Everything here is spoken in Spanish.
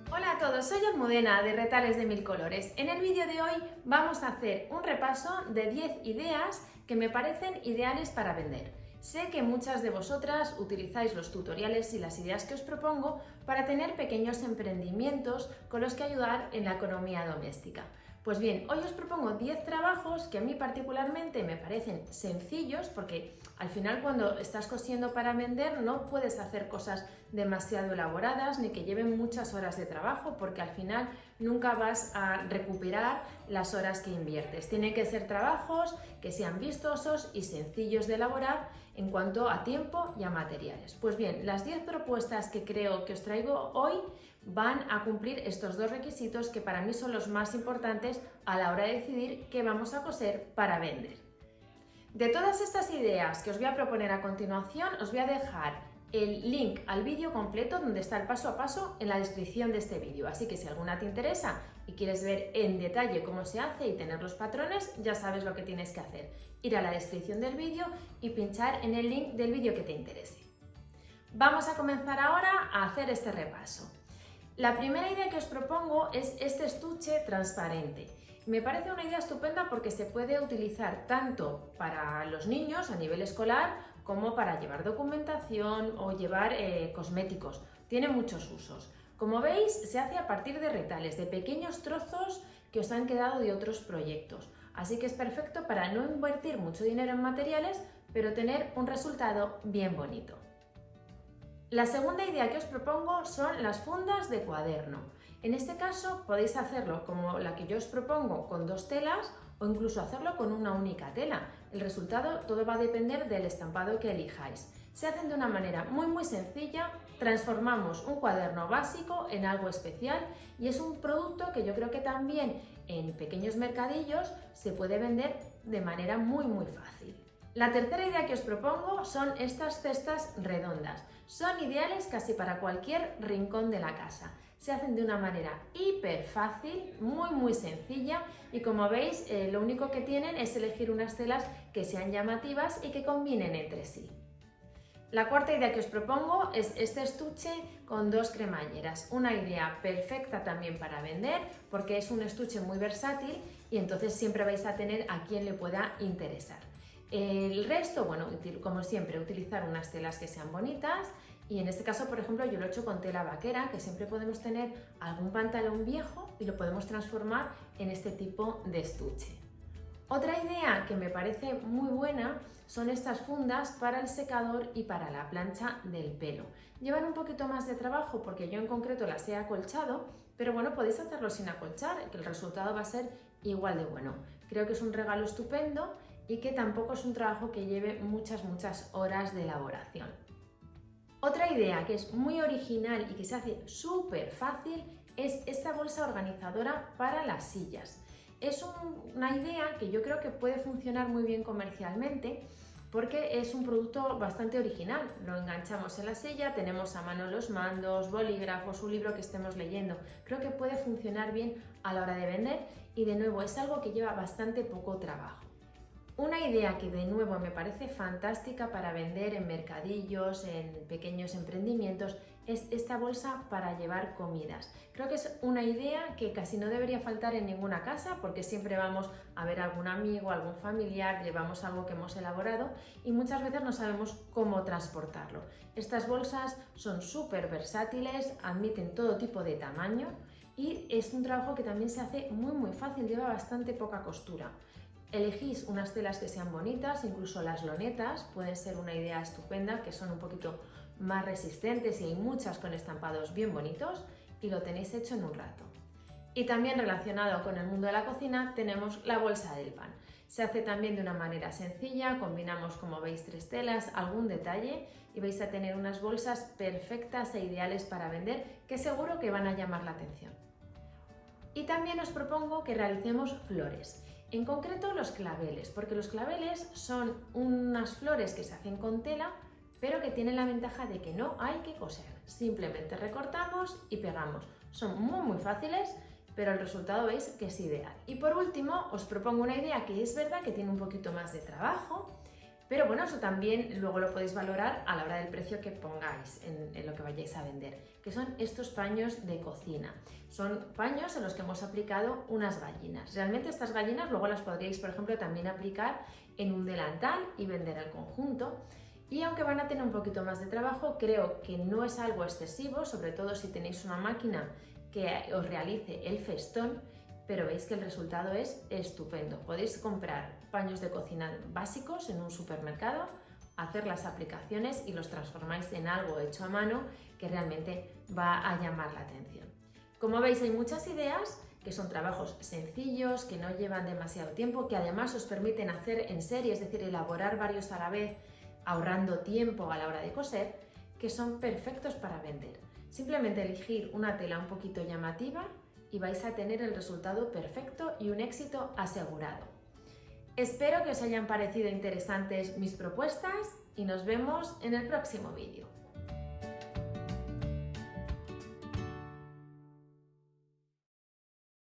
Hola a todos, soy Almudena de Retales de Mil Colores. En el vídeo de hoy vamos a hacer un repaso de 10 ideas que me parecen ideales para vender. Sé que muchas de vosotras utilizáis los tutoriales y las ideas que os propongo para tener pequeños emprendimientos con los que ayudar en la economía doméstica. Pues bien, hoy os propongo 10 trabajos que a mí particularmente me parecen sencillos porque al final cuando estás cosiendo para vender no puedes hacer cosas demasiado elaboradas ni que lleven muchas horas de trabajo porque al final nunca vas a recuperar las horas que inviertes. Tienen que ser trabajos que sean vistosos y sencillos de elaborar en cuanto a tiempo y a materiales. Pues bien, las 10 propuestas que creo que os traigo hoy van a cumplir estos dos requisitos que para mí son los más importantes a la hora de decidir qué vamos a coser para vender. De todas estas ideas que os voy a proponer a continuación, os voy a dejar el link al vídeo completo donde está el paso a paso en la descripción de este vídeo. Así que si alguna te interesa y quieres ver en detalle cómo se hace y tener los patrones, ya sabes lo que tienes que hacer. Ir a la descripción del vídeo y pinchar en el link del vídeo que te interese. Vamos a comenzar ahora a hacer este repaso. La primera idea que os propongo es este estuche transparente. Me parece una idea estupenda porque se puede utilizar tanto para los niños a nivel escolar como para llevar documentación o llevar cosméticos. Tiene muchos usos. Como veis, se hace a partir de retales, de pequeños trozos que os han quedado de otros proyectos. Así que es perfecto para no invertir mucho dinero en materiales, pero tener un resultado bien bonito. La segunda idea que os propongo son las fundas de cuaderno. En este caso podéis hacerlo como la que yo os propongo con dos telas o incluso hacerlo con una única tela. El resultado todo va a depender del estampado que elijáis. Se hacen de una manera muy sencilla, transformamos un cuaderno básico en algo especial y es un producto que yo creo que también en pequeños mercadillos se puede vender de manera muy fácil. La tercera idea que os propongo son estas cestas redondas. Son ideales casi para cualquier rincón de la casa. Se hacen de una manera hiper fácil, muy sencilla y como veis lo único que tienen es elegir unas telas que sean llamativas y que combinen entre sí. La cuarta idea que os propongo es este estuche con dos cremalleras. Una idea perfecta también para vender porque es un estuche muy versátil y entonces siempre vais a tener a quien le pueda interesar. El resto, bueno, como siempre, utilizar unas telas que sean bonitas y en este caso, por ejemplo, yo lo he hecho con tela vaquera, que siempre podemos tener algún pantalón viejo y lo podemos transformar en este tipo de estuche. Otra idea que me parece muy buena son estas fundas para el secador y para la plancha del pelo. Llevan un poquito más de trabajo porque yo en concreto las he acolchado, pero bueno, podéis hacerlo sin acolchar, que el resultado va a ser igual de bueno. Creo que es un regalo estupendo y que tampoco es un trabajo que lleve muchas horas de elaboración. Otra idea que es muy original y que se hace súper fácil es esta bolsa organizadora para las sillas. Es una idea que yo creo que puede funcionar muy bien comercialmente porque es un producto bastante original. Lo enganchamos en la silla, tenemos a mano los mandos, bolígrafos, un libro que estemos leyendo. Creo que puede funcionar bien a la hora de vender y de nuevo es algo que lleva bastante poco trabajo. Una idea que de nuevo me parece fantástica para vender en mercadillos, en pequeños emprendimientos, es esta bolsa para llevar comidas. Creo que es una idea que casi no debería faltar en ninguna casa porque siempre vamos a ver a algún amigo, algún familiar, llevamos algo que hemos elaborado y muchas veces no sabemos cómo transportarlo. Estas bolsas son súper versátiles, admiten todo tipo de tamaño y es un trabajo que también se hace muy fácil, lleva bastante poca costura. Elegís unas telas que sean bonitas, incluso las lonetas pueden ser una idea estupenda, que son un poquito más resistentes y hay muchas con estampados bien bonitos y lo tenéis hecho en un rato. Y también relacionado con el mundo de la cocina tenemos la bolsa del pan. Se hace también de una manera sencilla, combinamos como veis tres telas, algún detalle y vais a tener unas bolsas perfectas e ideales para vender que seguro que van a llamar la atención. Y también os propongo que realicemos flores. En concreto los claveles, porque los claveles son unas flores que se hacen con tela, pero que tienen la ventaja de que no hay que coser. Simplemente recortamos y pegamos. Son muy fáciles, pero el resultado veis que es ideal. Y por último, os propongo una idea que es verdad que tiene un poquito más de trabajo, Pero bueno, eso también luego lo podéis valorar a la hora del precio que pongáis en lo que vayáis a vender, que son estos paños de cocina. Son paños en los que hemos aplicado unas gallinas. Realmente estas gallinas luego las podríais, por ejemplo, también aplicar en un delantal y vender el conjunto. Y aunque van a tener un poquito más de trabajo, creo que no es algo excesivo, sobre todo si tenéis una máquina que os realice el festón, pero veis que el resultado es estupendo. Podéis comprar paños de cocina básicos en un supermercado, hacer las aplicaciones y los transformáis en algo hecho a mano que realmente va a llamar la atención. Como veis, hay muchas ideas que son trabajos sencillos, que no llevan demasiado tiempo, que además os permiten hacer en serie, es decir, elaborar varios a la vez, ahorrando tiempo a la hora de coser, que son perfectos para vender. Simplemente elegir una tela un poquito llamativa y vais a tener el resultado perfecto y un éxito asegurado. Espero que os hayan parecido interesantes mis propuestas y nos vemos en el próximo vídeo.